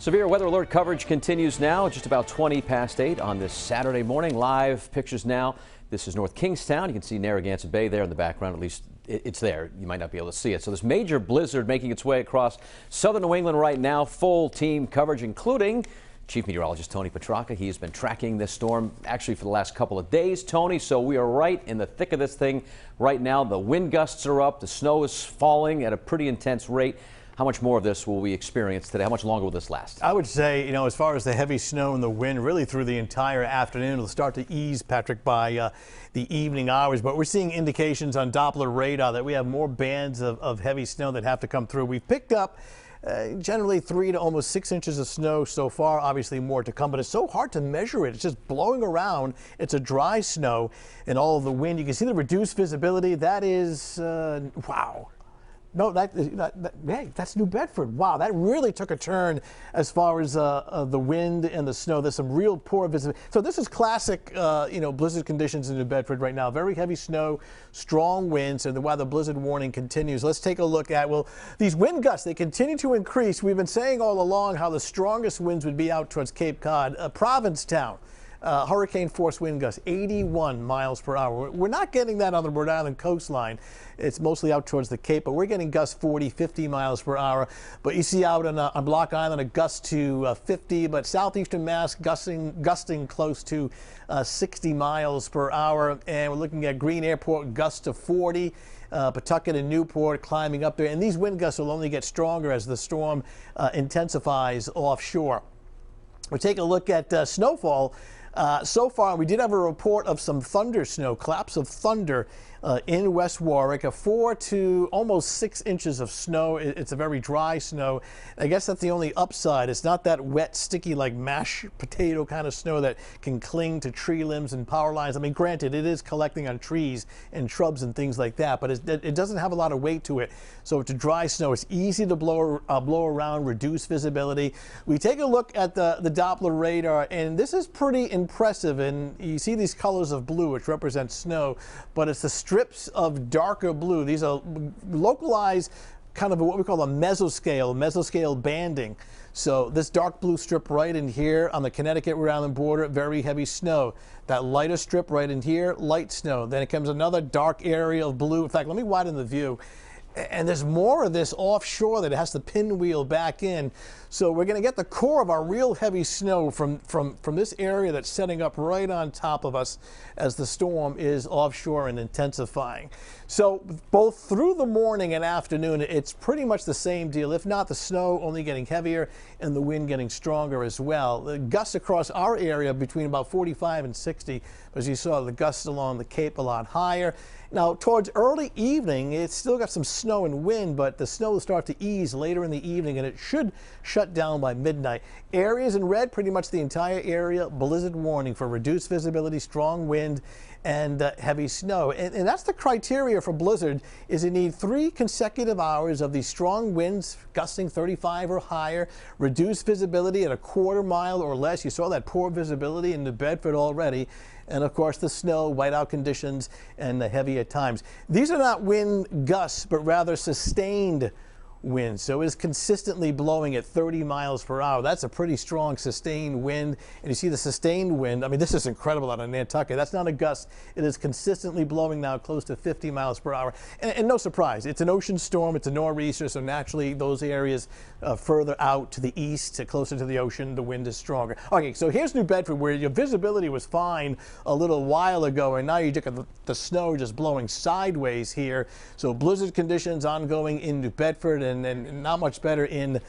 Severe weather alert coverage continues now, just about 20 past 8 on this Saturday morning. Live pictures now. This is North Kingstown. You can see Narragansett Bay there in the background. At least it's there. You might not be able to see it. So this major blizzard making its way across southern New England right now. Full team coverage, including Chief Meteorologist Tony Petracca. He's been tracking this storm actually for the last couple of days. Tony, so we are right in the thick of this thing right now. The wind gusts are up. The snow is falling at a pretty intense rate. How much more of this will we experience today? How much longer will this last? I would say, as far as the heavy snow and the wind, really through the entire afternoon, it'll start to ease, Patrick, by the evening hours. But we're seeing indications on Doppler radar that we have more bands of heavy snow that have to come through. We've picked up generally 3 to almost 6 inches of snow so far, obviously more to come, but it's so hard to measure it. It's just blowing around. It's a dry snow and all of the wind. You can see the reduced visibility. That is, wow. No, hey, that's New Bedford. Wow, that really took a turn as far as the wind and the snow. There's some real poor visibility. So this is classic, blizzard conditions in New Bedford right now. Very heavy snow, strong winds, and while the blizzard warning continues, let's take a look at, these wind gusts, they continue to increase. We've been saying all along how the strongest winds would be out towards Cape Cod, Provincetown. Hurricane force wind gusts 81 miles per hour. We're not getting that on the Rhode Island coastline. It's mostly out towards the Cape, but we're getting gusts 40, 50 miles per hour. But you see out on Block Island a gust to 50, but Southeastern Mass gusting close to 60 miles per hour. And we're looking at Green Airport gusts to 40. Pawtucket and Newport climbing up there. And these wind gusts will only get stronger as the storm intensifies offshore. We take a look at snowfall. So far, we did have a report of some thunder snow, collapse of thunder in West Warwick, 4 to almost 6 inches of snow. It's a very dry snow. I guess that's the only upside. It's not that wet, sticky, like mashed potato kind of snow that can cling to tree limbs and power lines. I mean, granted, it is collecting on trees and shrubs and things like that, but it doesn't have a lot of weight to it. So it's a dry snow. It's easy to blow around, reduce visibility. We take a look at the Doppler radar, and this is pretty impressive. And you see these colors of blue, which represent snow, but it's the strips of darker blue. These are localized, kind of what we call a mesoscale banding. So this dark blue strip right in here on the Connecticut-Rhode Island border, very heavy snow. That lighter strip right in here, light snow. Then it comes another dark area of blue. In fact, let me widen the view. And there's more of this offshore that it has to pinwheel back in. So we're going to get the core of our real heavy snow from this area that's setting up right on top of us as the storm is offshore and intensifying. So both through the morning and afternoon, it's pretty much the same deal. If not, the snow only getting heavier and the wind getting stronger as well. The gusts across our area between about 45 and 60. As you saw, the gusts along the Cape a lot higher. Now, towards early evening, it's still got some snow and wind, but the snow will start to ease later in the evening, and it should shut down by midnight. Areas in red, pretty much the entire area, blizzard warning for reduced visibility, strong wind, and heavy snow. And that's the criteria for blizzard, is you need 3 consecutive hours of these strong winds, gusting 35 or higher, reduced visibility at a quarter mile or less. You saw that poor visibility in New Bedford already. And of course the snow, whiteout conditions, and the heavy at times. These are not wind gusts, but rather sustained wind. So it is consistently blowing at 30 miles per hour. That's a pretty strong sustained wind. And you see the sustained wind. I mean, this is incredible out of Nantucket. That's not a gust. It is consistently blowing now close to 50 miles per hour. And no surprise, it's an ocean storm. It's a nor'easter. So naturally, those areas further out to the east, closer to the ocean, the wind is stronger. Okay, so here's New Bedford, where your visibility was fine a little while ago. And now you look at the snow just blowing sideways here. So blizzard conditions ongoing in New Bedford, and not much better in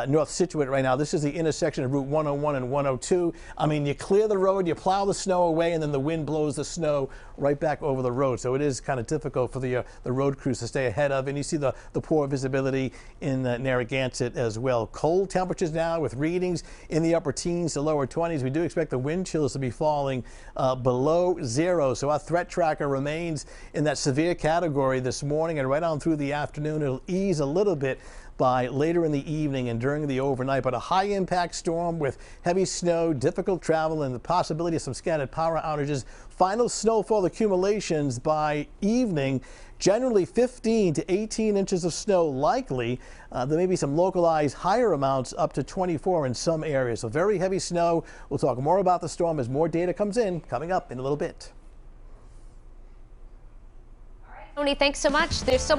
North Scituate right now. This is the intersection of Route 101 and 102. I mean, you clear the road, you plow the snow away, and then the wind blows the snow right back over the road. So it is kind of difficult for the road crews to stay ahead of. And you see the poor visibility in Narragansett as well. Cold temperatures now with readings in the upper teens to lower 20s. We do expect the wind chills to be falling below 0. So our threat tracker remains in that severe category this morning, and right on through the afternoon it'll ease a little bit. by later in the evening and during the overnight. But a high impact storm with heavy snow, difficult travel, and the possibility of some scattered power outages. Final snowfall accumulations by evening, generally 15 to 18 inches of snow likely. There may be some localized higher amounts up to 24 in some areas. So very heavy snow. We'll talk more about the storm as more data comes in, coming up in a little bit. Tony, thanks so much. There's so much